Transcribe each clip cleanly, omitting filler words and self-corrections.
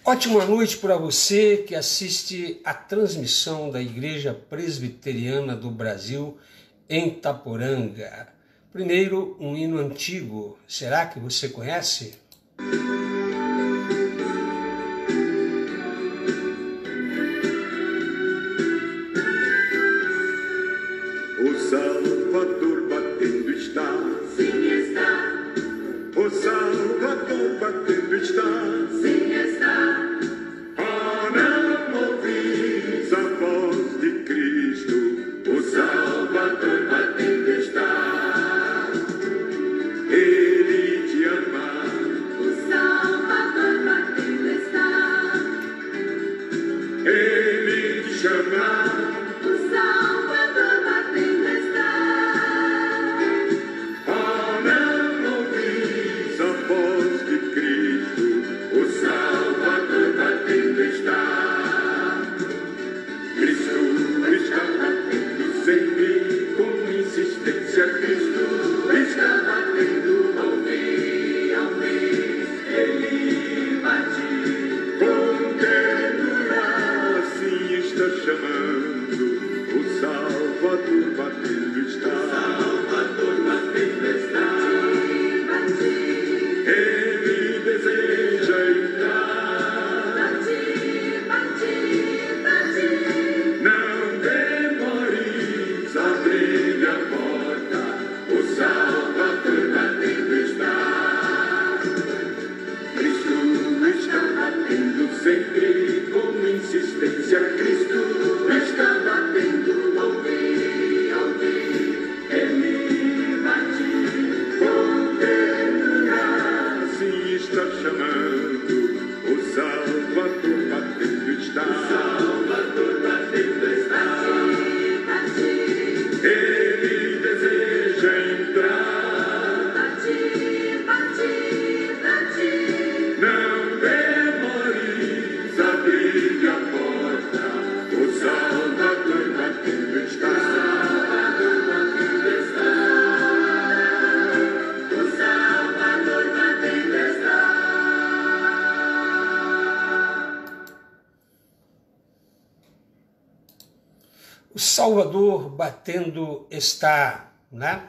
Ótima noite para você que assiste a transmissão da Igreja Presbiteriana do Brasil em Itaporanga. Primeiro, um hino antigo. Será que você conhece? O Salvador batendo está, sim está. O Salvador batendo está, Sim está. Oh, não ouvis a voz de Cristo, o Salvador batendo está. Ele te ama, O Salvador batendo está. Ele te chama, O Salvador batendo está. oh, não ouvis a voz de Cristo, o Salvador batendo está. Cristo está batendo sempre com insistência, Cristo Está batendo, ouvir, ouvir. Ele bate. com ternura assim está chamando, o Salvador batendo está, Salvador batendo está. Bate, Ele deseja entrar, bate, bate, bate. não demores a abrir a porta, o Salvador batendo está. Cristo está batendo sempre com insistência, Cristo Está batendo, ouvir, ouvir. Ele bate. com ternura assim está chamando, o Salvador batendo está, Salvador batendo está. Bate, Ele deseja entrar, bate, bate, bate. não demores a abrir a porta, o Salvador batendo está, Salvador batendo está. O Salvador batendo está. O Salvador batendo está, né?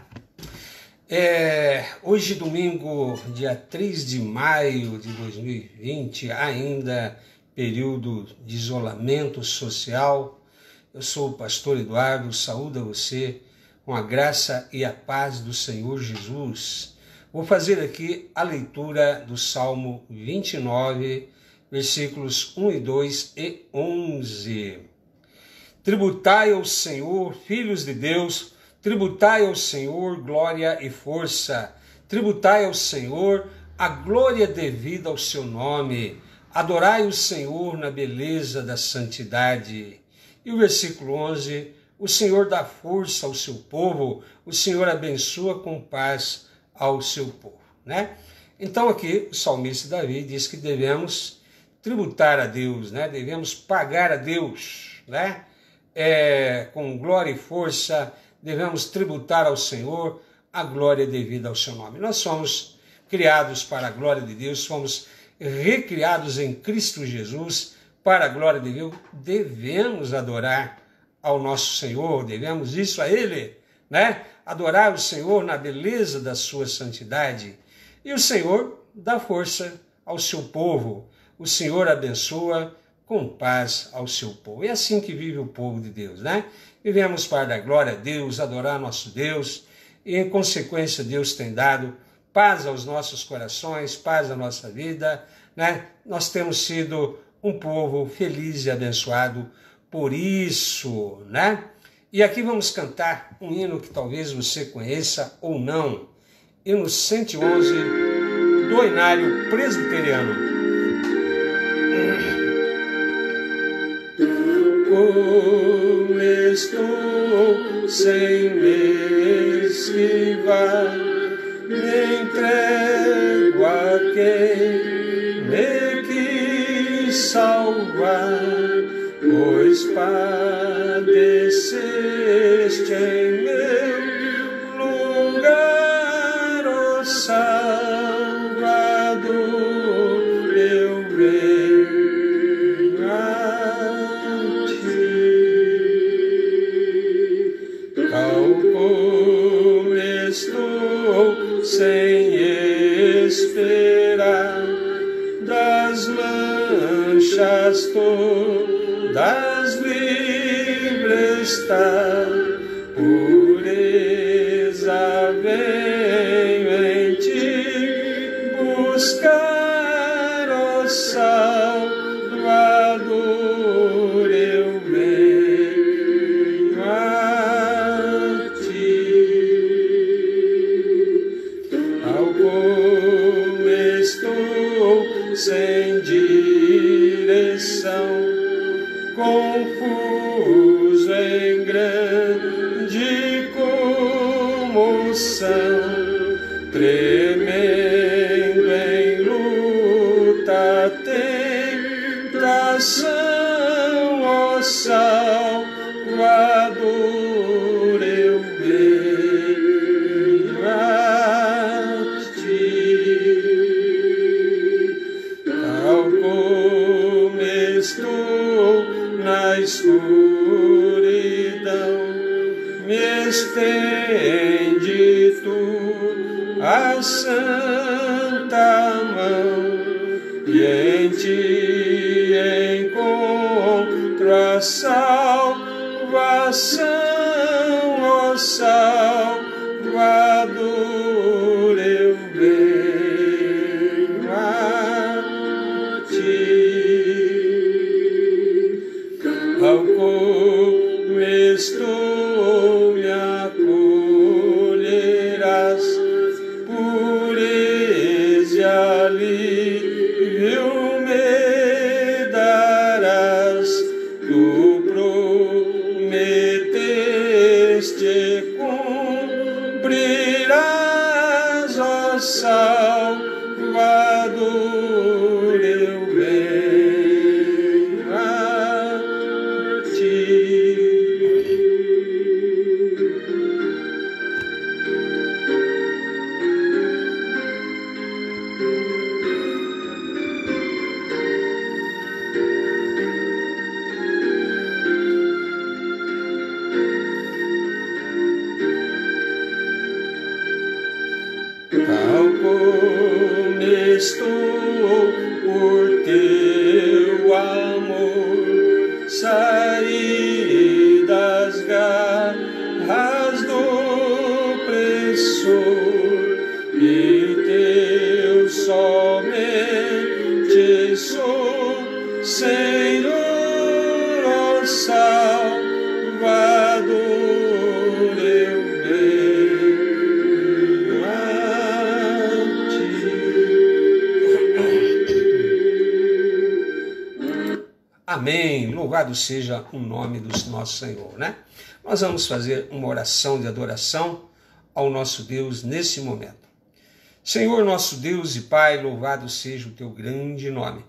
Hoje, domingo, dia 3 de maio de 2020, ainda período de isolamento social. Eu sou o pastor Eduardo, saúdo a você com a graça e a paz do Senhor Jesus. Vou fazer aqui a leitura do Salmo 29, versículos 1 e 2 e 11. Tributai ao Senhor, filhos de Deus, tributai ao Senhor glória e força, tributai ao Senhor a glória devida ao seu nome, adorai o Senhor na beleza da santidade. E o versículo 11, o Senhor dá força ao seu povo, o Senhor abençoa com paz ao seu povo, né? Então aqui o salmista Davi diz que devemos tributar a Deus, né? Devemos pagar a Deus, né? Com glória e força, devemos tributar ao Senhor a glória devida ao seu nome. Nós somos criados para a glória de Deus, fomos recriados em Cristo Jesus para a glória de Deus. Devemos adorar ao nosso Senhor, devemos isso a Ele, né? Adorar o Senhor na beleza da sua santidade. E o Senhor dá força ao seu povo, o Senhor abençoa com paz ao seu povo. É assim que vive o povo de Deus, né? Vivemos para dar glória a Deus, adorar nosso Deus, e em consequência Deus tem dado paz aos nossos corações, paz à nossa vida, né? Nós temos sido um povo feliz e abençoado por isso, né? E aqui vamos cantar um hino que talvez você conheça ou não, hino 111 do Inário Presbiteriano. Como estou sem me esquivar, me entrego a quem me quis salvar, pois padeceste em meu lugar, ó Salvador, meu Rei. esperar das manchas todas livre está, pureza venho em ti buscar, ó Salvador, eu venho a ti. Tal como estou sem direção, confuso em grande comoção, tremendo em luta, tentação, ó Salvador, eu venho a ti. Tal como estou na escuridão, me estende tu a santa mão, e em ti encontro a salvação, ó Salvador, eu venho a ti. Ao como estou me acolherás, pureza e alívio me darás, tu prometeste cumprirás, ó Salvador, eu venho a ti. Tal como estou por teu amor, saí das garras do opressor, e teu somente sou, Senhor, ó Salvador, eu venho a ti. Amém. Louvado seja o nome do nosso Senhor, né? Nós vamos fazer uma oração de adoração ao nosso Deus nesse momento. Senhor, nosso Deus e Pai, louvado seja o teu grande nome.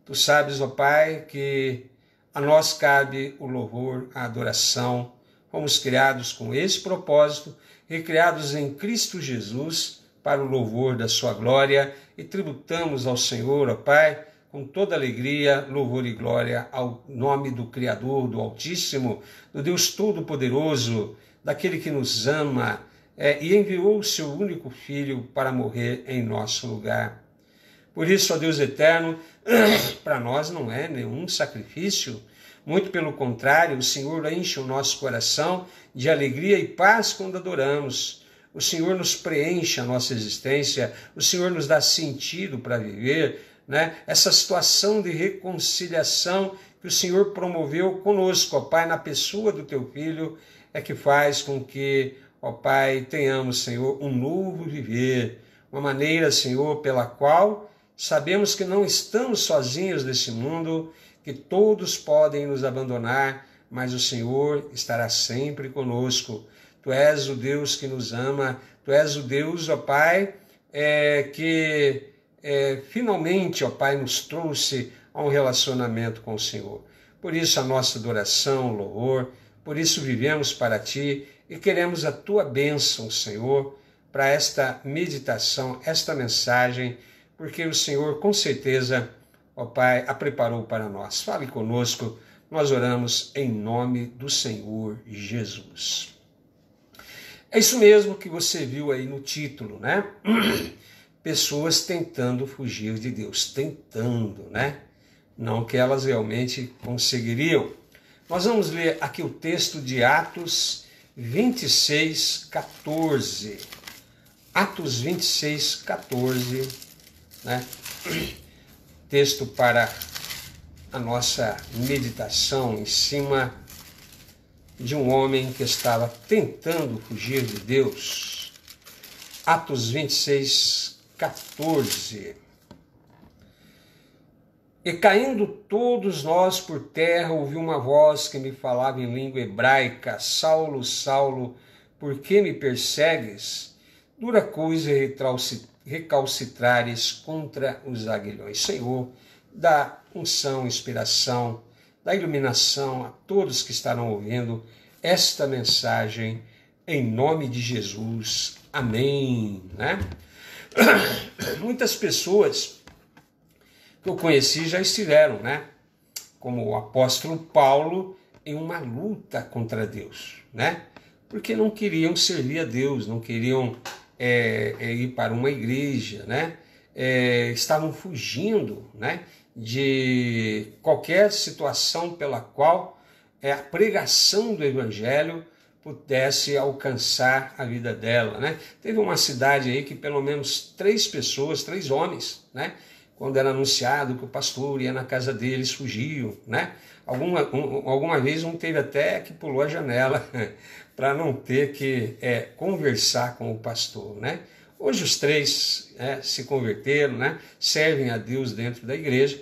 Tu sabes, ó Pai, que a nós cabe o louvor, a adoração. Fomos criados com esse propósito, recriados em Cristo Jesus para o louvor da sua glória, e tributamos ao Senhor, ó Pai, com toda alegria, louvor e glória ao nome do Criador, do Altíssimo, do Deus Todo-Poderoso, daquele que nos ama e enviou o seu único Filho para morrer em nosso lugar. Por isso, ó Deus eterno, para nós não é nenhum sacrifício, muito pelo contrário, o Senhor enche o nosso coração de alegria e paz quando adoramos. O Senhor nos preenche a nossa existência, o Senhor nos dá sentido para viver, né? Essa situação de reconciliação que o Senhor promoveu conosco, ó Pai, na pessoa do teu Filho, é que faz com que, ó Pai, tenhamos, Senhor, um novo viver, uma maneira, Senhor, pela qual sabemos que não estamos sozinhos nesse mundo, que todos podem nos abandonar, mas o Senhor estará sempre conosco. Tu és o Deus que nos ama, Tu és o Deus, ó Pai, que finalmente, ó Pai, nos trouxe a um relacionamento com o Senhor. Por isso a nossa adoração, louvor, por isso vivemos para Ti e queremos a Tua bênção, Senhor, para esta meditação, esta mensagem, porque o Senhor, com certeza, ó Pai, a preparou para nós. Fale conosco, nós oramos em nome do Senhor Jesus. É isso mesmo que você viu aí no título, né? pessoas tentando fugir de Deus, tentando, né? Não que elas realmente conseguiriam. Nós vamos ler aqui o texto de Atos 26, 14. Atos 26, 14, né? Texto para a nossa meditação em cima de um homem que estava tentando fugir de Deus. Atos 26, 14. E caindo todos nós por terra, ouvi uma voz que me falava em língua hebraica: Saulo, Saulo, por que me persegues? Dura coisa recalcitrares contra os aguilhões. Senhor, dá unção, inspiração, dá iluminação a todos que estarão ouvindo esta mensagem, em nome de Jesus. Amém. Né? Muitas pessoas que eu conheci já estiveram, né? Como o apóstolo Paulo, em uma luta contra Deus, né? Porque não queriam servir a Deus, não queriam ir para uma igreja, né? Estavam fugindo, né? De qualquer situação pela qual a pregação do evangelho pudesse alcançar a vida dela, né? Teve uma cidade aí que pelo menos 3 pessoas, 3 homens, né? Quando era anunciado que o pastor ia na casa deles, fugiam, né? Alguma vez um teve até que pulou a janela para não ter que conversar com o pastor, né? Hoje os 3 se converteram, né? Servem a Deus dentro da igreja.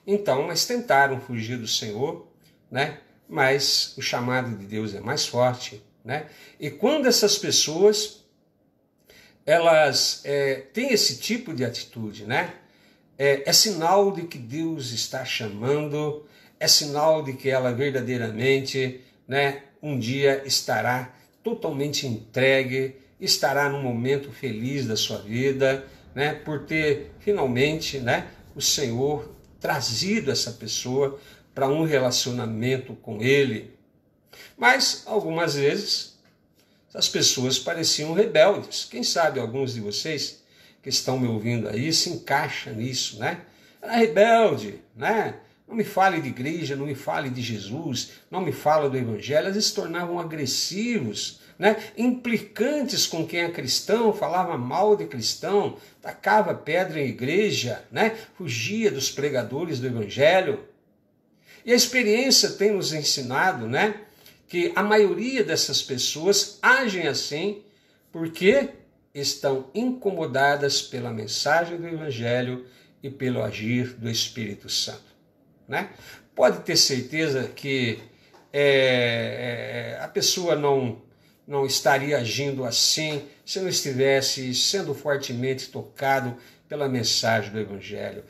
Então, mas tentaram fugir do Senhor, né? Mas o chamado de Deus é mais forte, né? E quando essas pessoas elas têm esse tipo de atitude, né? É sinal de que Deus está chamando, é sinal de que ela verdadeiramente, né, um dia estará totalmente entregue, estará num momento feliz da sua vida, né, por ter finalmente, né, o Senhor trazido essa pessoa para um relacionamento com Ele. Mas algumas vezes as pessoas pareciam rebeldes. Quem sabe alguns de vocês que estão me ouvindo aí se encaixam nisso, né? Era rebelde, né? Não me fale de igreja, não me fale de Jesus, não me fala do evangelho. Eles se tornavam agressivos, né? Implicantes com quem é cristão, falava mal de cristão, tacava pedra em igreja, né? Fugia dos pregadores do evangelho. E a experiência tem nos ensinado, né, que a maioria dessas pessoas agem assim porque estão incomodadas pela mensagem do Evangelho e pelo agir do Espírito Santo, né? Pode ter certeza que a pessoa não estaria agindo assim se não estivesse sendo fortemente tocado pela mensagem do Evangelho.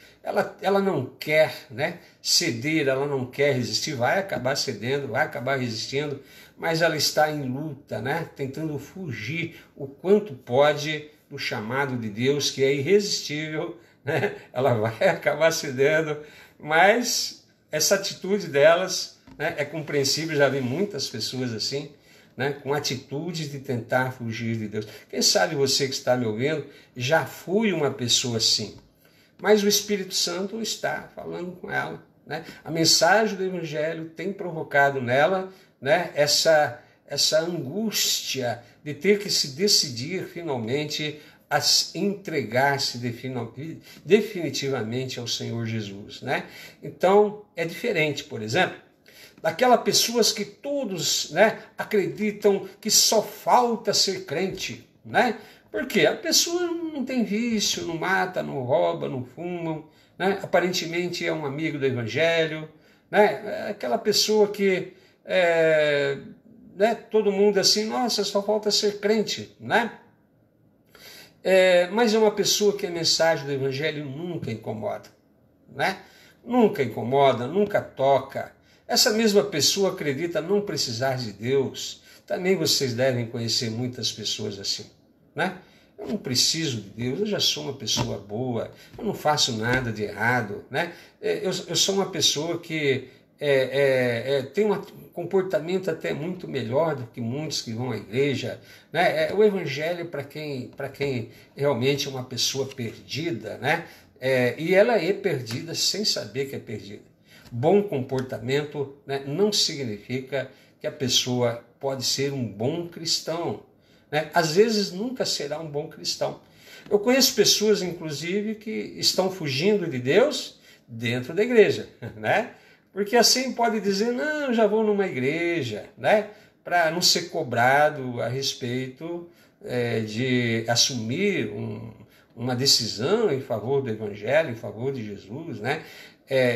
Ela não quer, né, ceder, ela não quer resistir, vai acabar cedendo, vai acabar resistindo, mas ela está em luta, né, tentando fugir o quanto pode do chamado de Deus, que é irresistível, né? Ela vai acabar cedendo, mas essa atitude delas, né, é compreensível, já vi muitas pessoas assim, né, com atitude de tentar fugir de Deus. Quem sabe você que está me ouvindo já foi uma pessoa assim, mas o Espírito Santo está falando com ela, né? A mensagem do Evangelho tem provocado nela, né, essa angústia de ter que se decidir finalmente a entregar-se definitivamente ao Senhor Jesus, né? Então é diferente, por exemplo, daquelas pessoas que todos, né, acreditam que só falta ser crente, né? Porque a pessoa não tem vício, não mata, não rouba, não fuma, né? Aparentemente é um amigo do Evangelho, né? É aquela pessoa que né, todo mundo assim, nossa, só falta ser crente, né? Mas é uma pessoa que a mensagem do Evangelho nunca incomoda, né? Nunca incomoda, nunca toca. Essa mesma pessoa acredita não precisar de Deus. Também vocês devem conhecer muitas pessoas assim, né? Eu não preciso de Deus, eu já sou uma pessoa boa, eu não faço nada de errado, né? Eu sou uma pessoa que tem um comportamento até muito melhor do que muitos que vão à igreja, né? O evangelho para quem realmente é uma pessoa perdida, né? E ela é perdida sem saber que é perdida. Bom comportamento, né, não significa que a pessoa pode ser um bom cristão, né? Às vezes nunca será um bom cristão. Eu conheço pessoas, inclusive, que estão fugindo de Deus dentro da igreja, né? Porque assim pode dizer, não, eu já vou numa igreja, né? Para não ser cobrado a respeito de assumir uma decisão em favor do evangelho, em favor de Jesus, né?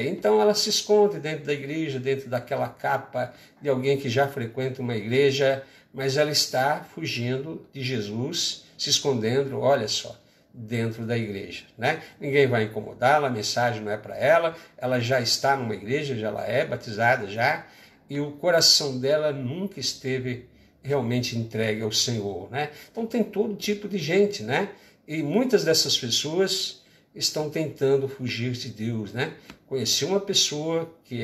Então ela se esconde dentro da igreja, dentro daquela capa de alguém que já frequenta uma igreja, mas ela está fugindo de Jesus, se escondendo, olha só, dentro da igreja, né? Ninguém vai incomodá-la, a mensagem não é para ela, ela já está numa igreja, já ela é batizada já, e o coração dela nunca esteve realmente entregue ao Senhor, né? Então tem todo tipo de gente, né? E muitas dessas pessoas estão tentando fugir de Deus, né? Conheci uma pessoa que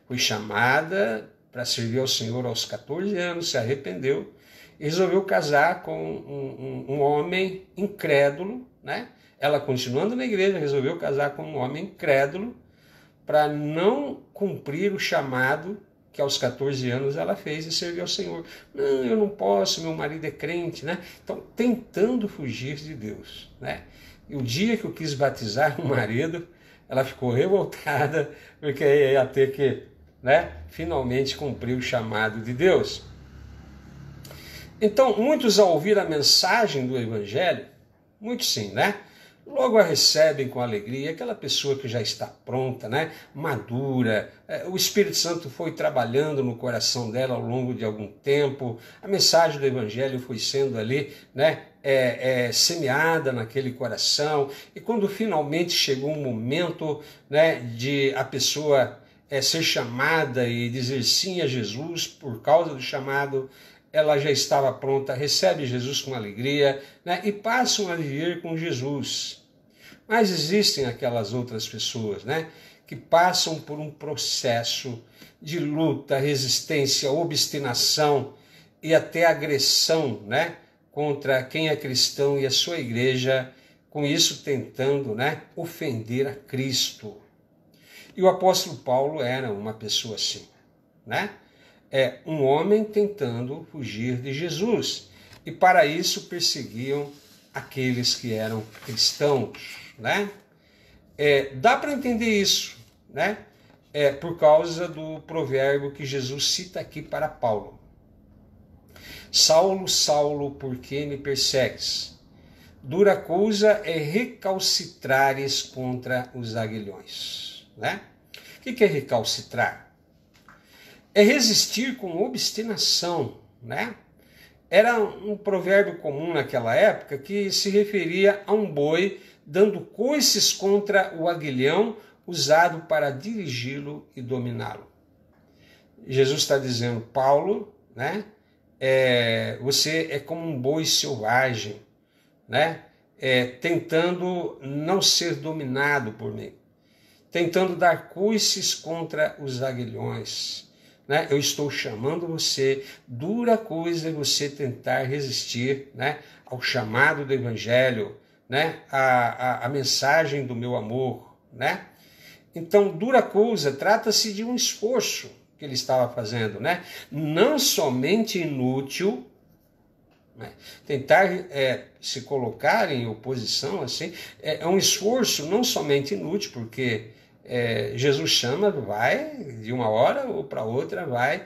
foi chamada para servir ao Senhor aos 14 anos, se arrependeu e resolveu casar com um homem incrédulo, né? Ela, continuando na igreja, resolveu casar com um homem incrédulo para não cumprir o chamado que aos 14 anos ela fez e servir ao Senhor. Não, eu não posso, meu marido é crente, né? Então, tentando fugir de Deus, né? E o dia que eu quis batizar o marido, ela ficou revoltada, porque aí ia ter que, né, finalmente cumprir o chamado de Deus. Então, muitos ao ouvir a mensagem do Evangelho, muitos sim, né? Logo a recebem com alegria, aquela pessoa que já está pronta, né? Madura, o Espírito Santo foi trabalhando no coração dela ao longo de algum tempo, a mensagem do Evangelho foi sendo ali, né? Semeada naquele coração, e quando finalmente chegou um momento, né, de a pessoa ser chamada e dizer sim a Jesus por causa do chamado, ela já estava pronta, recebe Jesus com alegria, né, e passam a viver com Jesus. Mas existem aquelas outras pessoas, né, que passam por um processo de luta, resistência, obstinação e até agressão, né, contra quem é cristão e a sua igreja, com isso tentando, né, ofender a Cristo. E o apóstolo Paulo era uma pessoa assim, né? Um homem tentando fugir de Jesus. E para isso perseguiam aqueles que eram cristãos, né? Dá para entender isso, né? Por causa do provérbio que Jesus cita aqui para Paulo. Saulo, Saulo, por que me persegues? Dura coisa é recalcitrares contra os aguilhões, né? O que é recalcitrar? É resistir com obstinação, né? Era um provérbio comum naquela época que se referia a um boi dando coices contra o aguilhão usado para dirigi-lo e dominá-lo. Jesus está dizendo, Paulo, né? Você é como um boi selvagem, né? Tentando não ser dominado por mim, tentando dar coices contra os aguilhões, né? Eu estou chamando você, dura coisa é você tentar resistir, né, ao chamado do Evangelho, né, a mensagem do meu amor, né? Então, dura coisa, trata-se de um esforço que ele estava fazendo, né? Não somente inútil, né? Tentar se colocar em oposição assim é um esforço não somente inútil, porque Jesus chama, vai de uma hora ou para outra, vai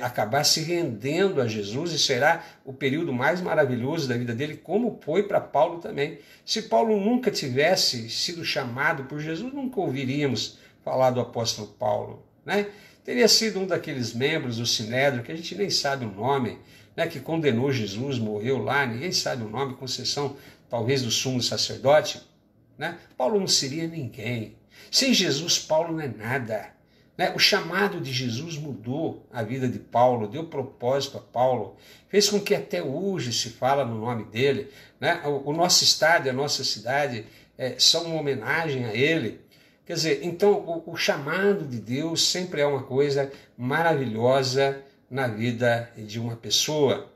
acabar se rendendo a Jesus, e será o período mais maravilhoso da vida dele, como foi para Paulo também. Se Paulo nunca tivesse sido chamado por Jesus, nunca ouviríamos falar do apóstolo Paulo, né? Teria sido um daqueles membros do Sinédrio, que a gente nem sabe o nome, né, que condenou Jesus, morreu lá, ninguém sabe o nome, com exceção talvez do sumo sacerdote, né? Paulo não seria ninguém. Sem Jesus, Paulo não é nada, né? O chamado de Jesus mudou a vida de Paulo, deu propósito a Paulo, fez com que até hoje se fala no nome dele, né? O nosso estado e a nossa cidade são uma homenagem a ele. Quer dizer, então o chamado de Deus sempre é uma coisa maravilhosa na vida de uma pessoa.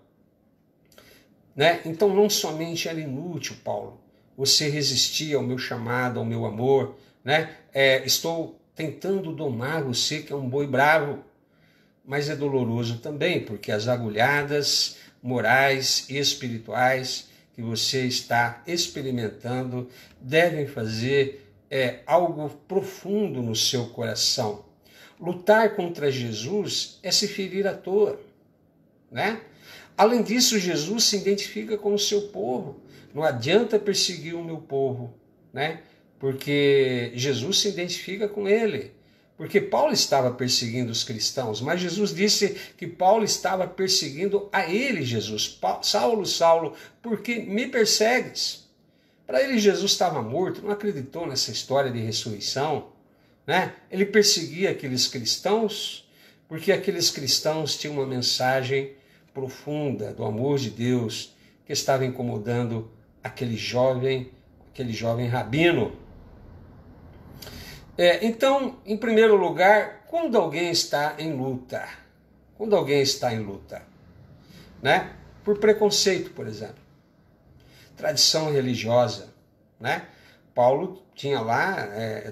Né? Então não somente era inútil, Paulo, você resistir ao meu chamado, ao meu amor, né? Estou tentando domar você que é um boi bravo, mas é doloroso também, porque as agulhadas morais e espirituais que você está experimentando devem fazer algo profundo no seu coração. Lutar contra Jesus é se ferir à toa, né? Além disso, Jesus se identifica com o seu povo. Não adianta perseguir o meu povo, né? Porque Jesus se identifica com ele. Porque Paulo estava perseguindo os cristãos, mas Jesus disse que Paulo estava perseguindo a ele, Jesus. Saulo, Saulo, por que me persegues? Para ele, Jesus estava morto, não acreditou nessa história de ressurreição, né? Ele perseguia aqueles cristãos porque aqueles cristãos tinham uma mensagem profunda do amor de Deus que estava incomodando aquele jovem rabino. Então, em primeiro lugar, quando alguém está em luta, né? Por preconceito, por exemplo, tradição religiosa, né? Paulo tinha lá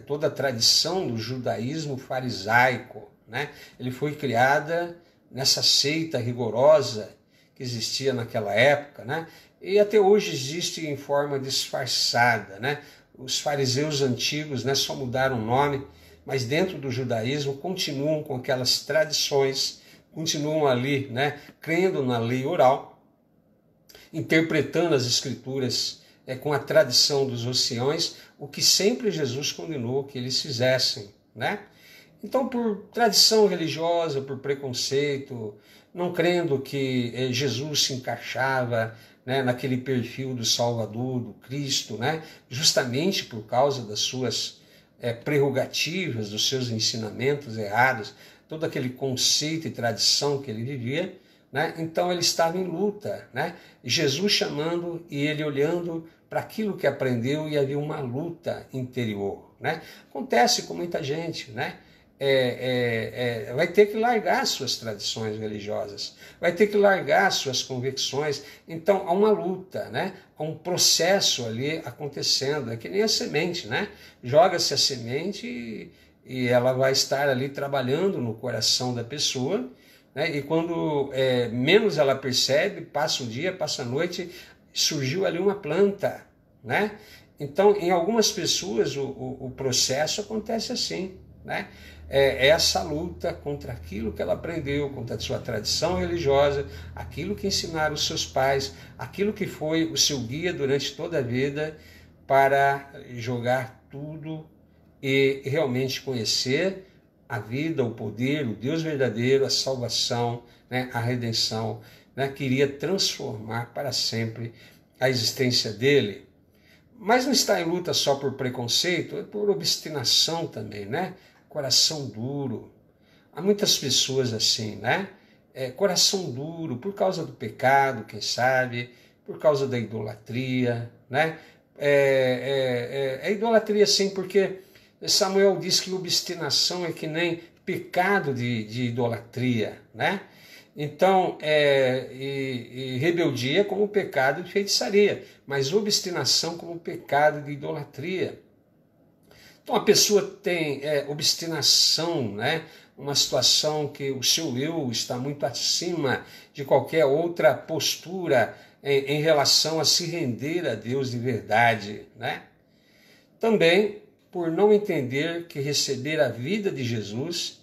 toda a tradição do judaísmo farisaico, né? Ele foi criada nessa seita rigorosa que existia naquela época, né? E até hoje existe em forma disfarçada, né? Os fariseus antigos, né, só mudaram o nome, mas dentro do judaísmo continuam com aquelas tradições, continuam ali, né, crendo na lei oral, interpretando as escrituras com a tradição dos anciãos, o que sempre Jesus condenou que eles fizessem, né? Então, por tradição religiosa, por preconceito, não crendo que Jesus se encaixava, né, naquele perfil do Salvador, do Cristo, né, justamente por causa das suas prerrogativas, dos seus ensinamentos errados, todo aquele conceito e tradição que ele vivia, né, então ele estava em luta, né, Jesus chamando e ele olhando para aquilo que aprendeu e havia uma luta interior, né. Acontece com muita gente, né, vai ter que largar suas tradições religiosas, vai ter que largar suas convicções. Então há uma luta, né? Há um processo ali acontecendo, é que nem a semente, né? Joga-se a semente e ela vai estar ali trabalhando no coração da pessoa, né? E quando menos ela percebe, passa o dia, passa a noite, surgiu ali uma planta, né? Então em algumas pessoas o processo acontece assim, né? Essa luta contra aquilo que ela aprendeu, contra a sua tradição religiosa, aquilo que ensinaram os seus pais, aquilo que foi o seu guia durante toda a vida, para jogar tudo e realmente conhecer a vida, o poder, o Deus verdadeiro, a salvação, né, a redenção, né, queria transformar para sempre a existência dele. Mas não está em luta só por preconceito, é por obstinação também, né? Coração duro. Há muitas pessoas assim, né? Coração duro por causa do pecado, quem sabe, por causa da idolatria, né? Idolatria sim, porque Samuel diz que obstinação é que nem pecado de idolatria, né? Então, e rebeldia como pecado de feitiçaria, mas obstinação como pecado de idolatria. Então a pessoa tem obstinação, né? Uma situação que o seu eu está muito acima de qualquer outra postura em relação a se render a Deus de verdade, né? Também por não entender que receber a vida de Jesus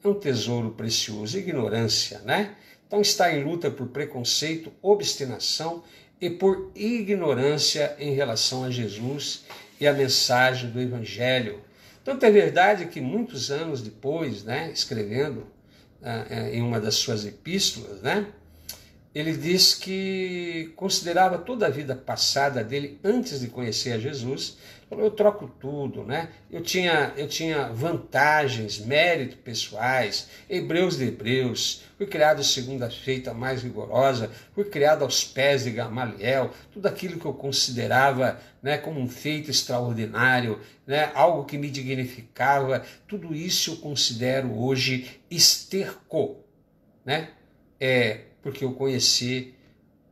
é um tesouro precioso, ignorância, né? Então está em luta por preconceito, obstinação e por ignorância em relação a Jesus e a mensagem do Evangelho. Tanto é verdade que muitos anos depois, né, escrevendo em uma das suas epístolas, né, ele diz que considerava toda a vida passada dele antes de conhecer a Jesus. Falou, eu troco tudo, né? Eu tinha vantagens, méritos pessoais, hebreus de hebreus, fui criado segundo a feita mais rigorosa, fui criado aos pés de Gamaliel, tudo aquilo que eu considerava, né, como um feito extraordinário, né, algo que me dignificava, tudo isso eu considero hoje esterco, né? Porque eu conheci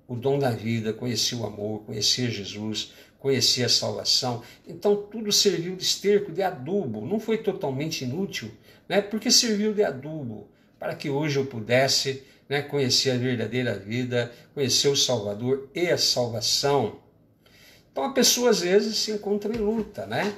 o dom da vida, conheci o amor, conheci Jesus, conheci a salvação. Então tudo serviu de esterco, de adubo. Não foi totalmente inútil, né? Porque serviu de adubo para que hoje eu pudesse, né, conhecer a verdadeira vida, conhecer o Salvador e a salvação. Então a pessoa às vezes se encontra em luta, né?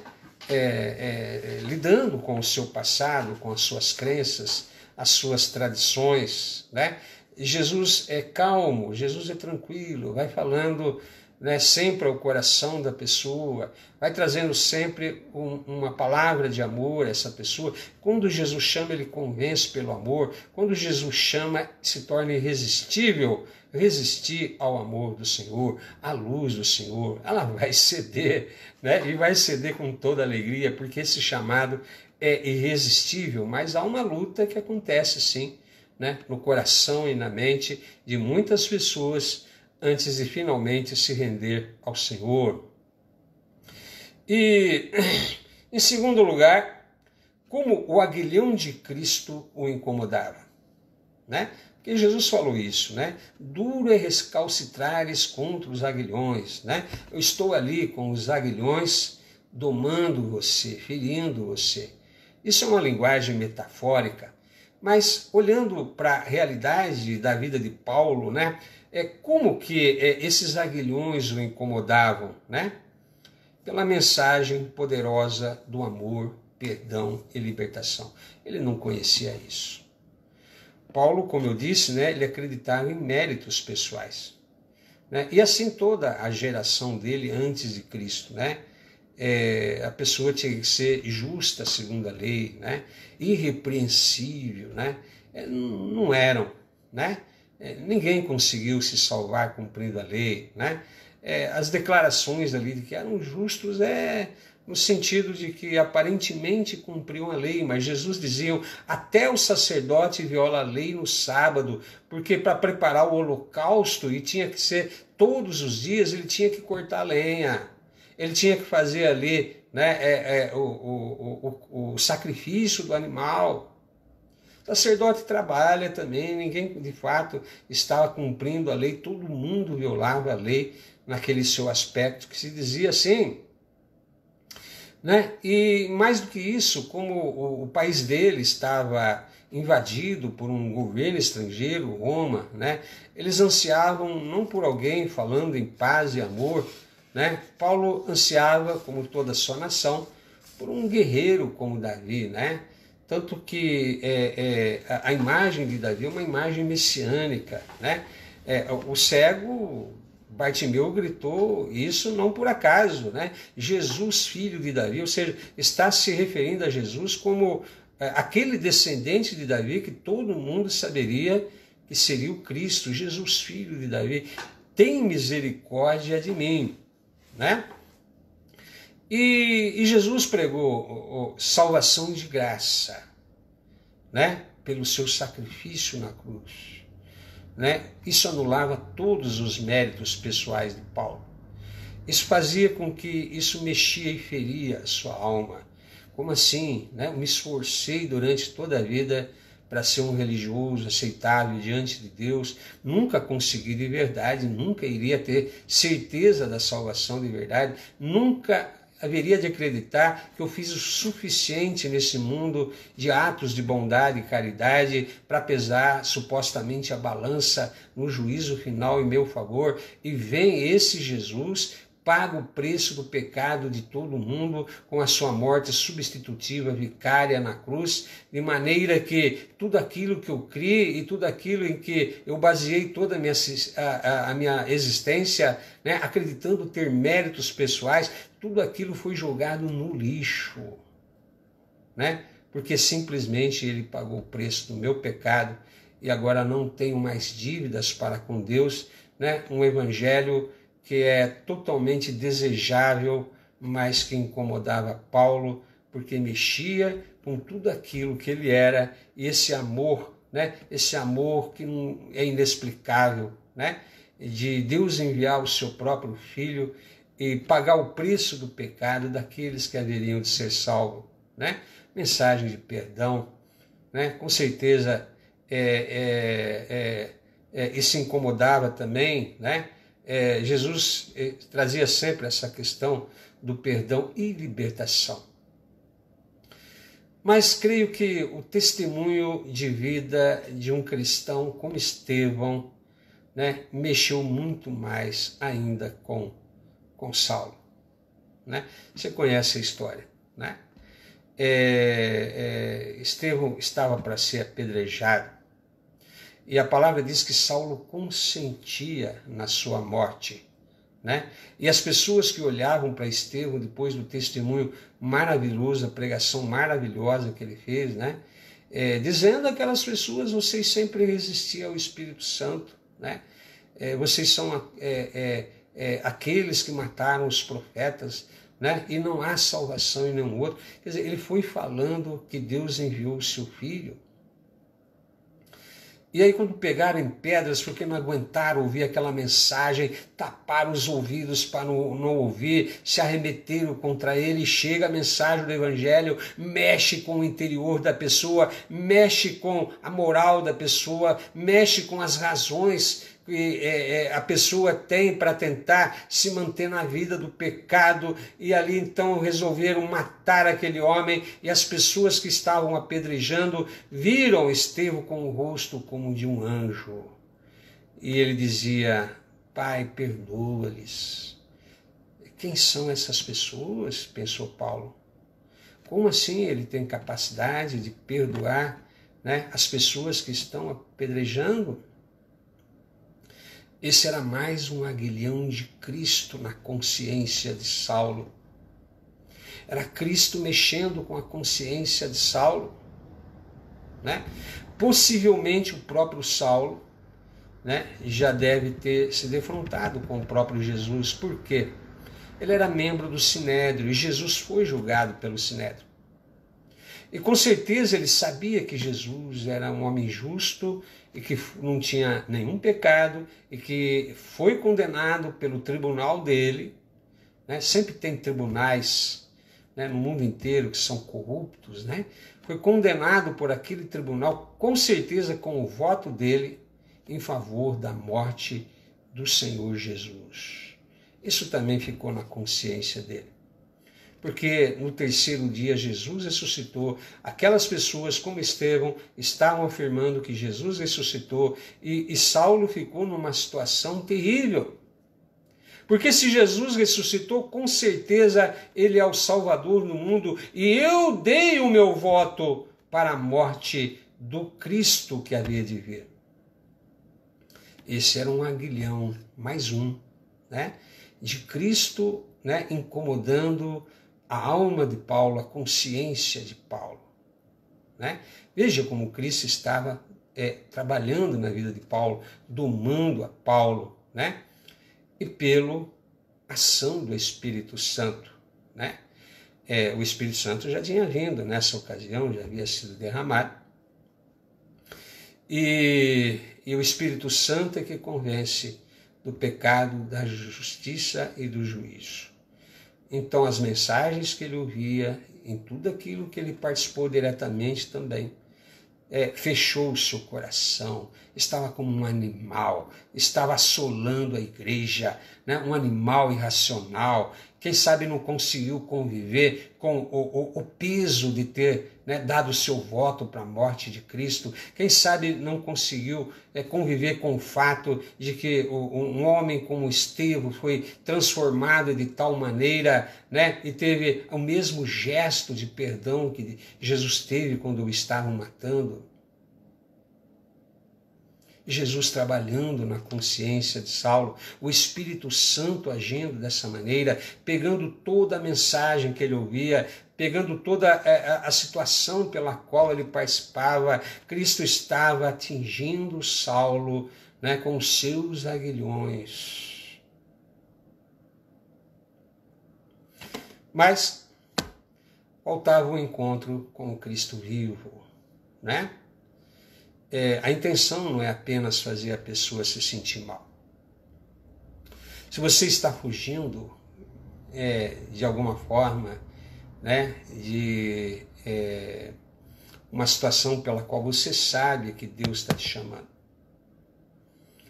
Lidando com o seu passado, com as suas crenças, as suas tradições, né? Jesus é calmo, Jesus é tranquilo, vai falando, né, sempre ao coração da pessoa, vai trazendo sempre uma palavra de amor a essa pessoa. Quando Jesus chama, ele convence pelo amor. Quando Jesus chama, se torna irresistível resistir ao amor do Senhor, à luz do Senhor. Ela vai ceder, né? E vai ceder com toda alegria, porque esse chamado é irresistível, mas há uma luta que acontece sim, né, no coração e na mente de muitas pessoas antes de finalmente se render ao Senhor. E, em segundo lugar, como o aguilhão de Cristo o incomodava, né? Porque Jesus falou isso, né? Duro é recalcitrares contra os aguilhões, né? Eu estou ali com os aguilhões domando você, ferindo você. Isso é uma linguagem metafórica, mas olhando para a realidade da vida de Paulo, né? Como que esses aguilhões o incomodavam, né? Pela mensagem poderosa do amor, perdão e libertação. Ele não conhecia isso. Paulo, como eu disse, né, ele acreditava em méritos pessoais, né? E assim toda a geração dele antes de Cristo, né? A pessoa tinha que ser justa segundo a lei, né? Irrepreensível, né? Não eram, né? Ninguém conseguiu se salvar cumprindo a lei, né? As declarações ali de que eram justos no sentido de que aparentemente cumpriam a lei, mas Jesus dizia, até o sacerdote viola a lei no sábado, porque para preparar o holocausto, e tinha que ser todos os dias, ele tinha que cortar lenha, ele tinha que fazer ali, né, o sacrifício do animal. O sacerdote trabalha também, ninguém de fato estava cumprindo a lei, todo mundo violava a lei naquele seu aspecto que se dizia assim, né? E mais do que isso, como o país dele estava invadido por um governo estrangeiro, Roma, né? Eles ansiavam não por alguém falando em paz e amor, né? Paulo ansiava, como toda a sua nação, por um guerreiro como Davi, né? Tanto que a imagem de Davi é uma imagem messiânica, né? O cego Bartimeu gritou isso não por acaso, né? Jesus, filho de Davi, ou seja, está se referindo a Jesus como aquele descendente de Davi que todo mundo saberia que seria o Cristo, Jesus, filho de Davi. Tem misericórdia de mim, né? E Jesus pregou salvação de graça, né? Pelo seu sacrifício na cruz, né? Isso anulava todos os méritos pessoais de Paulo. Isso fazia com que isso mexia e feria a sua alma. Como assim, né? Eu me esforcei durante toda a vida para ser um religioso aceitável diante de Deus, nunca consegui de verdade, nunca iria ter certeza da salvação de verdade, nunca haveria de acreditar que eu fiz o suficiente nesse mundo de atos de bondade e caridade para pesar supostamente a balança no juízo final em meu favor, e vem esse Jesus, paga o preço do pecado de todo mundo com a sua morte substitutiva, vicária na cruz, de maneira que tudo aquilo que eu criei e tudo aquilo em que eu baseei toda a minha existência, né, acreditando ter méritos pessoais, tudo aquilo foi jogado no lixo, né? Porque simplesmente ele pagou o preço do meu pecado e agora não tenho mais dívidas para com Deus, né? Um evangelho que é totalmente desejável, mas que incomodava Paulo, porque mexia com tudo aquilo que ele era, e esse amor, né? Esse amor que é inexplicável, né? De Deus enviar o seu próprio Filho e pagar o preço do pecado daqueles que haveriam de ser salvos, né? Mensagem de perdão, né? Com certeza isso incomodava também, né? Jesus trazia sempre essa questão do perdão e libertação. Mas creio que o testemunho de vida de um cristão como Estevão, né, mexeu muito mais ainda com Saulo, né? Você conhece a história, né? Estevão estava para ser apedrejado, e a palavra diz que Saulo consentia na sua morte, né? E as pessoas que olhavam para Estevão depois do testemunho maravilhoso, a pregação maravilhosa que ele fez, né? Dizendo àquelas pessoas: vocês sempre resistiam ao Espírito Santo, né? Vocês são aqueles que mataram os profetas, né? E não há salvação em nenhum outro. Quer dizer, ele foi falando que Deus enviou o seu Filho. E aí, quando pegaram em pedras, porque não aguentaram ouvir aquela mensagem, taparam os ouvidos para não ouvir, se arremeteram contra ele, chega a mensagem do Evangelho, mexe com o interior da pessoa, mexe com a moral da pessoa, mexe com as razões que a pessoa tem para tentar se manter na vida do pecado, e ali então resolveram matar aquele homem, e as pessoas que estavam apedrejando viram Estevão com o rosto como de um anjo, e ele dizia: Pai, perdoa-lhes. Quem são essas pessoas? Pensou Paulo. Como assim ele tem capacidade de perdoar, né, as pessoas que estão apedrejando? Esse era mais um aguilhão de Cristo na consciência de Saulo. Era Cristo mexendo com a consciência de Saulo, né? Possivelmente o próprio Saulo, né, já deve ter se defrontado com o próprio Jesus. Por quê? Ele era membro do Sinédrio e Jesus foi julgado pelo Sinédrio. E com certeza ele sabia que Jesus era um homem justo e que não tinha nenhum pecado e que foi condenado pelo tribunal dele, né? Sempre tem tribunais, né, no mundo inteiro que são corruptos, né? Foi condenado por aquele tribunal, com certeza com o voto dele, em favor da morte do Senhor Jesus. Isso também ficou na consciência dele. Porque no terceiro dia Jesus ressuscitou, aquelas pessoas como Estevão estavam afirmando que Jesus ressuscitou, e Saulo ficou numa situação terrível. Porque se Jesus ressuscitou, com certeza ele é o Salvador no mundo, e eu dei o meu voto para a morte do Cristo que havia de vir. Esse era um aguilhão, mais um, né, de Cristo, né, incomodando a alma de Paulo, a consciência de Paulo, né? Veja como Cristo estava trabalhando na vida de Paulo, domando a Paulo, né? E pela ação do Espírito Santo, né? O Espírito Santo já tinha vindo nessa ocasião, já havia sido derramado, e o Espírito Santo é que convence do pecado, da justiça e do juízo. Então, as mensagens que ele ouvia, em tudo aquilo que ele participou diretamente também, fechou o seu coração, estava como um animal, estava assolando a igreja, né? Um animal irracional. Quem sabe não conseguiu conviver com o peso de ter, né, dado o seu voto para a morte de Cristo. Quem sabe não conseguiu conviver com o fato de que um homem como Estevão foi transformado de tal maneira, né, e teve o mesmo gesto de perdão que Jesus teve quando o estavam matando. Jesus trabalhando na consciência de Saulo, o Espírito Santo agindo dessa maneira, pegando toda a mensagem que ele ouvia, pegando toda a situação pela qual ele participava. Cristo estava atingindo Saulo, né, com os seus aguilhões. Mas faltava o encontro com o Cristo vivo, né? A intenção não é apenas fazer a pessoa se sentir mal. Se você está fugindo de alguma forma, né, de uma situação pela qual você sabe que Deus está te chamando,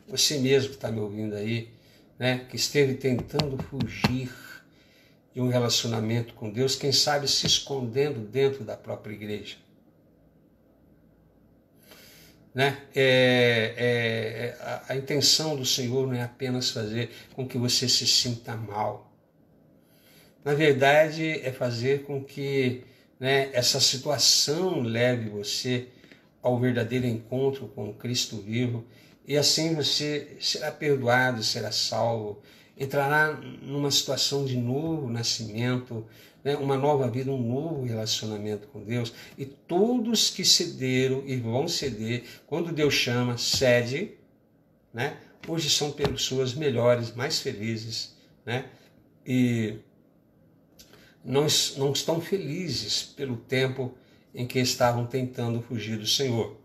você mesmo que está me ouvindo aí, né, que esteve tentando fugir de um relacionamento com Deus, quem sabe se escondendo dentro da própria igreja, né? A intenção do Senhor não é apenas fazer com que você se sinta mal. Na verdade, é fazer com que, né, essa situação leve você ao verdadeiro encontro com o Cristo vivo, e assim você será perdoado, será salvo, entrará numa situação de novo nascimento, né, uma nova vida, um novo relacionamento com Deus. E todos que cederam e vão ceder, quando Deus chama, cede, né, hoje são pessoas melhores, mais felizes, né, e não estão felizes pelo tempo em que estavam tentando fugir do Senhor.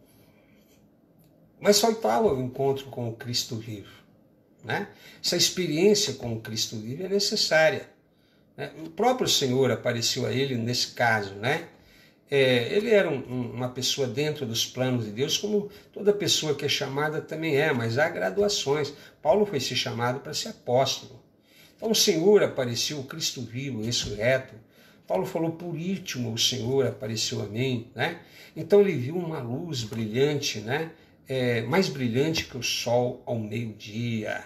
Mas faltava o encontro com o Cristo vivo, né? Essa experiência com o Cristo vivo é necessária, né? O próprio Senhor apareceu a ele nesse caso, né? Ele era uma pessoa dentro dos planos de Deus, como toda pessoa que é chamada também é, mas há graduações. Paulo foi ser chamado para ser apóstolo. Então o Senhor apareceu, o Cristo vivo, ressurreto. Paulo falou, por último o Senhor apareceu a mim, né? Então ele viu uma luz brilhante, né? Mais brilhante que o sol ao meio-dia,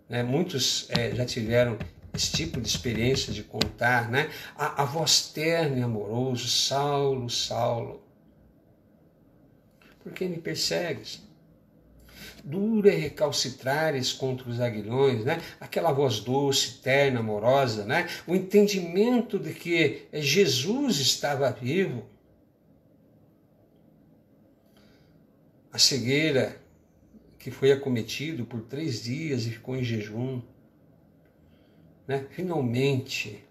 né? Muitos já tiveram esse tipo de experiência de contar, né? A voz terna e amorosa, Saulo, Saulo, por que me persegues? Dura e recalcitrares contra os aguilhões, né? Aquela voz doce, terna, amorosa, né? O entendimento de que Jesus estava vivo. A cegueira que foi acometido por 3 dias e ficou em jejum, né? Finalmente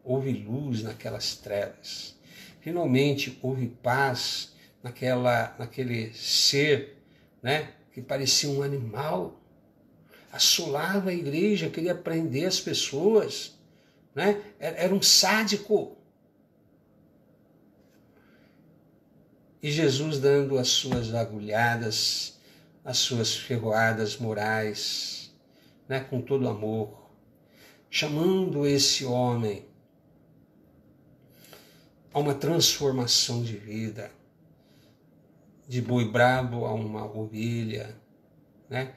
houve luz naquelas trevas. Finalmente houve paz naquele ser, né, que parecia um animal, assolava a igreja, queria prender as pessoas, né? Era um sádico. E Jesus dando as suas agulhadas, as suas ferroadas morais, né, com todo amor, chamando esse homem a uma transformação de vida, de boi brabo a uma ovelha, né,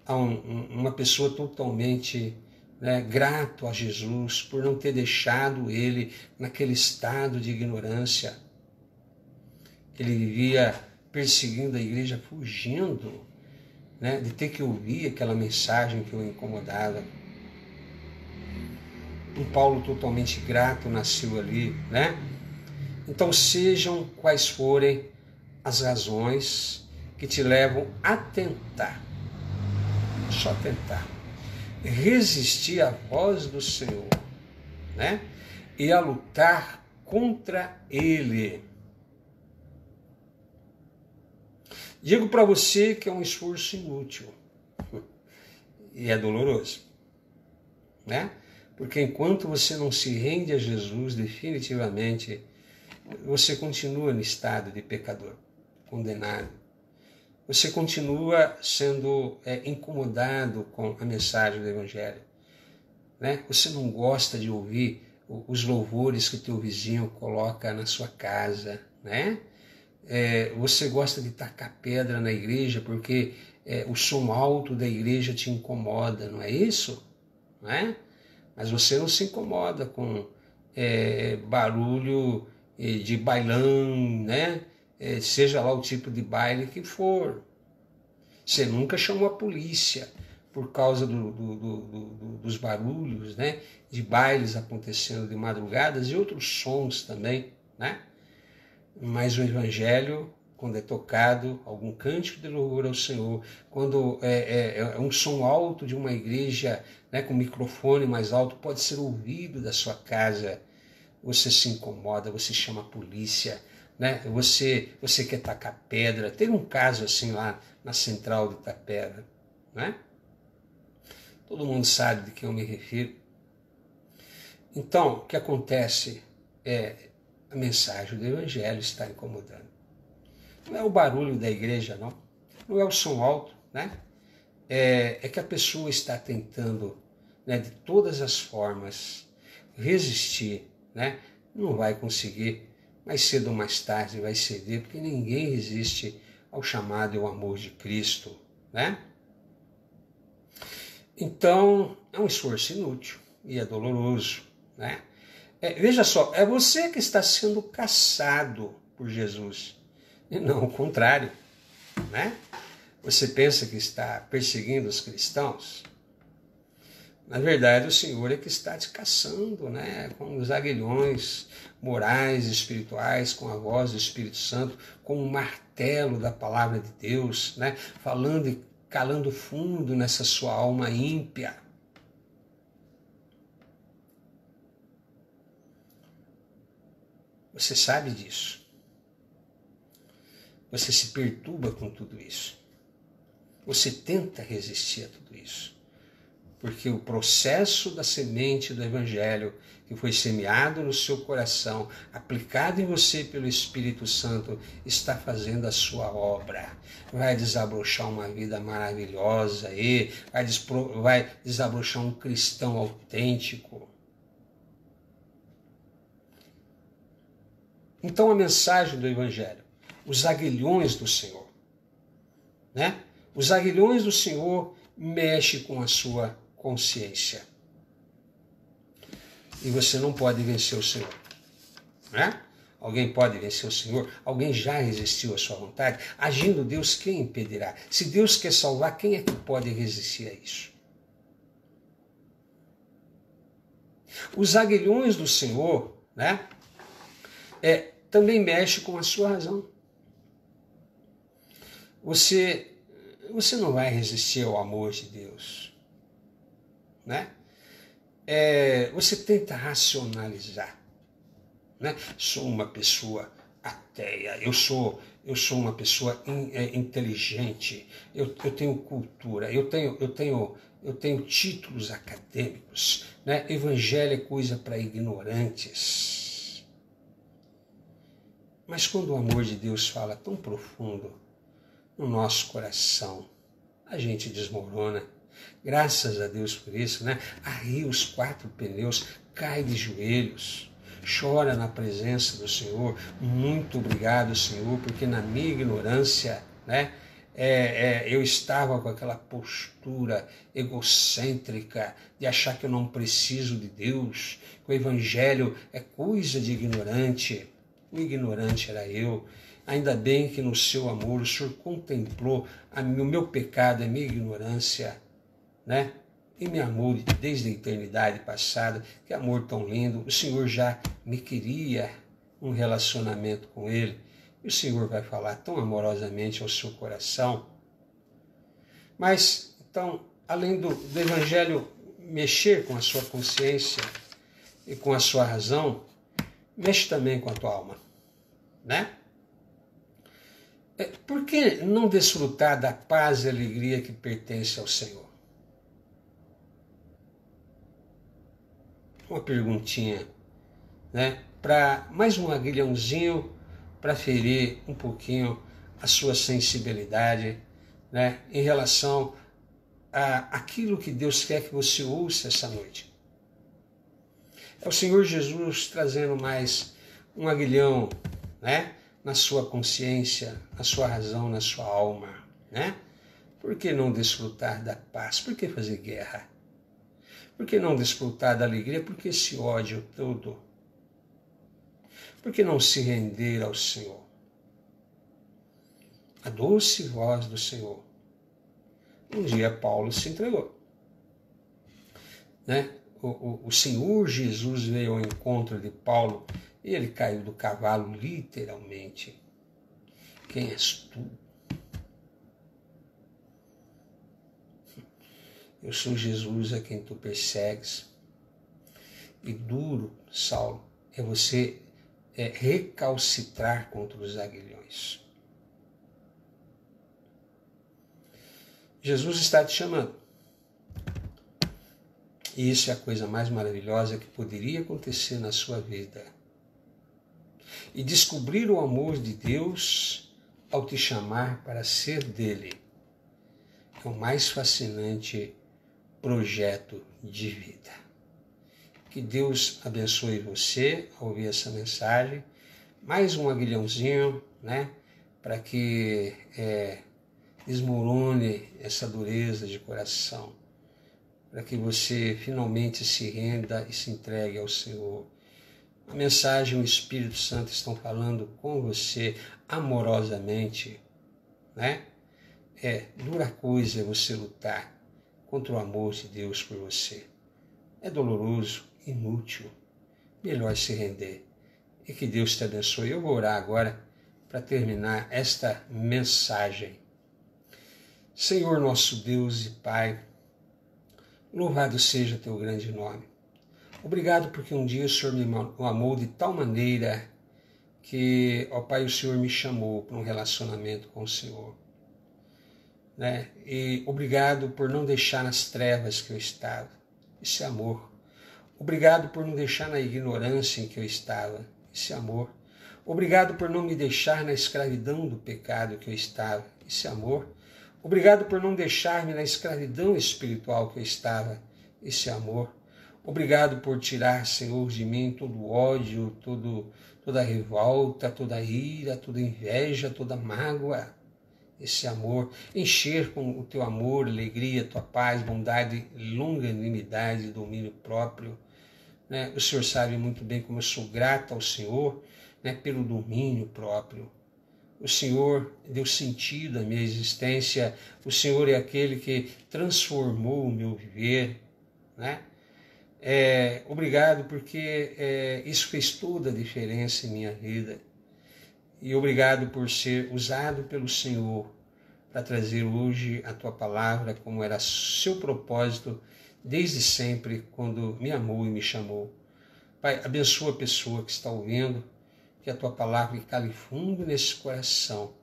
a uma pessoa totalmente, né, grato a Jesus por não ter deixado ele naquele estado de ignorância. Ele vivia perseguindo a igreja, fugindo, né, de ter que ouvir aquela mensagem que o incomodava. Um Paulo totalmente grato nasceu ali, né? Então, sejam quais forem as razões que te levam a tentar, só tentar, resistir à voz do Senhor, né? E a lutar contra Ele. Digo para você que é um esforço inútil e é doloroso, né? Porque enquanto você não se rende a Jesus definitivamente, você continua no estado de pecador, condenado. Você continua sendo incomodado com a mensagem do Evangelho, né? Você não gosta de ouvir os louvores que teu vizinho coloca na sua casa, né? Você gosta de tacar pedra na igreja porque o som alto da igreja te incomoda, não é isso? Não é? Mas você não se incomoda com barulho de bailão, né? seja lá o tipo de baile que for. Você nunca chamou a polícia por causa dos barulhos, né, de bailes acontecendo de madrugadas e outros sons também, né? Mas o evangelho, quando é tocado, algum cântico de louvor ao Senhor, quando é um som alto de uma igreja, né, com microfone mais alto, pode ser ouvido da sua casa, você se incomoda, você chama a polícia, né? Você quer tacar pedra. Teve um caso assim lá na central de Itapeva, né? Todo mundo sabe de quem eu me refiro. Então, o que acontece é a mensagem do evangelho está incomodando. Não é o barulho da igreja, não. Não é o som alto, né? É que a pessoa está tentando, né, de todas as formas, resistir, né? Não vai conseguir, mais cedo ou mais tarde vai ceder, porque ninguém resiste ao chamado e ao amor de Cristo, né? Então, é um esforço inútil e é doloroso, né? Veja só, é você que está sendo caçado por Jesus, e não o contrário, né? Você pensa que está perseguindo os cristãos? Na verdade, o Senhor é que está te caçando, né? Com os aguilhões morais e espirituais, com a voz do Espírito Santo, com o martelo da palavra de Deus, né? Falando e calando fundo nessa sua alma ímpia. Você sabe disso. Você se perturba com tudo isso. Você tenta resistir a tudo isso. Porque o processo da semente do Evangelho que foi semeado no seu coração, aplicado em você pelo Espírito Santo, está fazendo a sua obra. Vai desabrochar uma vida maravilhosa e vai desabrochar um cristão autêntico. Então a mensagem do Evangelho, os aguilhões do Senhor, né? Os aguilhões do Senhor mexem com a sua consciência. E você não pode vencer o Senhor, né? Alguém pode vencer o Senhor? Alguém já resistiu à sua vontade? Agindo Deus, quem impedirá? Se Deus quer salvar, quem é que pode resistir a isso? Os aguilhões do Senhor, né, também mexe com a sua razão. Você não vai resistir ao amor de Deus, né? Você tenta racionalizar, né? Sou uma pessoa ateia, eu sou uma pessoa inteligente, eu tenho cultura, eu tenho títulos acadêmicos, né? Evangelho é coisa para ignorantes. Mas quando o amor de Deus fala tão profundo no nosso coração, a gente desmorona. Graças a Deus por isso, né? Arria os 4 pneus, cai de joelhos, chora na presença do Senhor. Muito obrigado, Senhor, porque na minha ignorância, né, eu estava com aquela postura egocêntrica de achar que eu não preciso de Deus, que o Evangelho é coisa de ignorante. O ignorante era eu. Ainda bem que no seu amor o Senhor contemplou o meu pecado, a minha ignorância, né? E me amou desde a eternidade passada. Que amor tão lindo. O Senhor já me queria um relacionamento com Ele. E o Senhor vai falar tão amorosamente ao seu coração. Mas, então, além do Evangelho mexer com a sua consciência e com a sua razão, mexe também com a tua alma, né? Por que não desfrutar da paz e alegria que pertence ao Senhor? Uma perguntinha, né? Para mais um aguilhãozinho para ferir um pouquinho a sua sensibilidade, né? Em relação a aquilo que Deus quer que você ouça essa noite. É o Senhor Jesus trazendo mais um aguilhão, né? Na sua consciência, na sua razão, na sua alma, né? Por que não desfrutar da paz? Por que fazer guerra? Por que não desfrutar da alegria? Por que esse ódio todo? Por que não se render ao Senhor? a doce voz do Senhor. Um dia Paulo se entregou. Né? O Senhor Jesus veio ao encontro de Paulo e ele caiu do cavalo literalmente. Quem és tu? Eu sou Jesus a quem tu persegues. E duro, Saulo, é você recalcitrar contra os aguilhões. Jesus está te chamando. E isso é a coisa mais maravilhosa que poderia acontecer na sua vida. E descobrir o amor de Deus ao te chamar para ser dele é o mais fascinante projeto de vida. Que Deus abençoe você ao ouvir essa mensagem. Mais um aguilhãozinho, né? Para que desmorone essa dureza de coração. Para que você finalmente se renda e se entregue ao Senhor. A mensagem, o Espírito Santo estão falando com você amorosamente, né? Dura coisa é você lutar contra o amor de Deus por você. É doloroso, inútil, melhor se render. E que Deus te abençoe. Eu vou orar agora para terminar esta mensagem. Senhor nosso Deus e Pai, louvado seja teu grande nome. Obrigado porque um dia o Senhor me amou de tal maneira que, ó Pai, o Senhor me chamou para um relacionamento com o Senhor. Né? E obrigado por não deixar nas trevas que eu estava. Isso é amor. Obrigado por não deixar na ignorância em que eu estava. Isso é amor. Obrigado por não me deixar na escravidão do pecado que eu estava. Isso é amor. Obrigado por não deixar-me na escravidão espiritual que eu estava. Isso é amor. Obrigado por tirar, Senhor, de mim todo ódio, toda revolta, toda ira, toda inveja, toda mágoa. Esse amor, encher com o teu amor, alegria, tua paz, bondade, longanimidade, domínio próprio. Né? O Senhor sabe muito bem como eu sou grato ao Senhor, né, pelo domínio próprio. O Senhor deu sentido à minha existência, o Senhor é aquele que transformou o meu viver. Né? Obrigado porque isso fez toda a diferença em minha vida. E obrigado por ser usado pelo Senhor para trazer hoje a tua palavra como era seu propósito desde sempre, quando me amou e me chamou. Pai, abençoa a pessoa que está ouvindo, que a tua palavra cale fundo nesse coração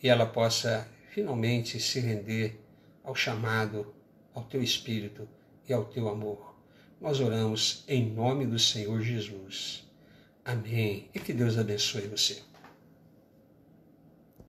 e ela possa finalmente se render ao chamado, ao teu Espírito e ao teu amor. Nós oramos em nome do Senhor Jesus. Amém. E que Deus abençoe você.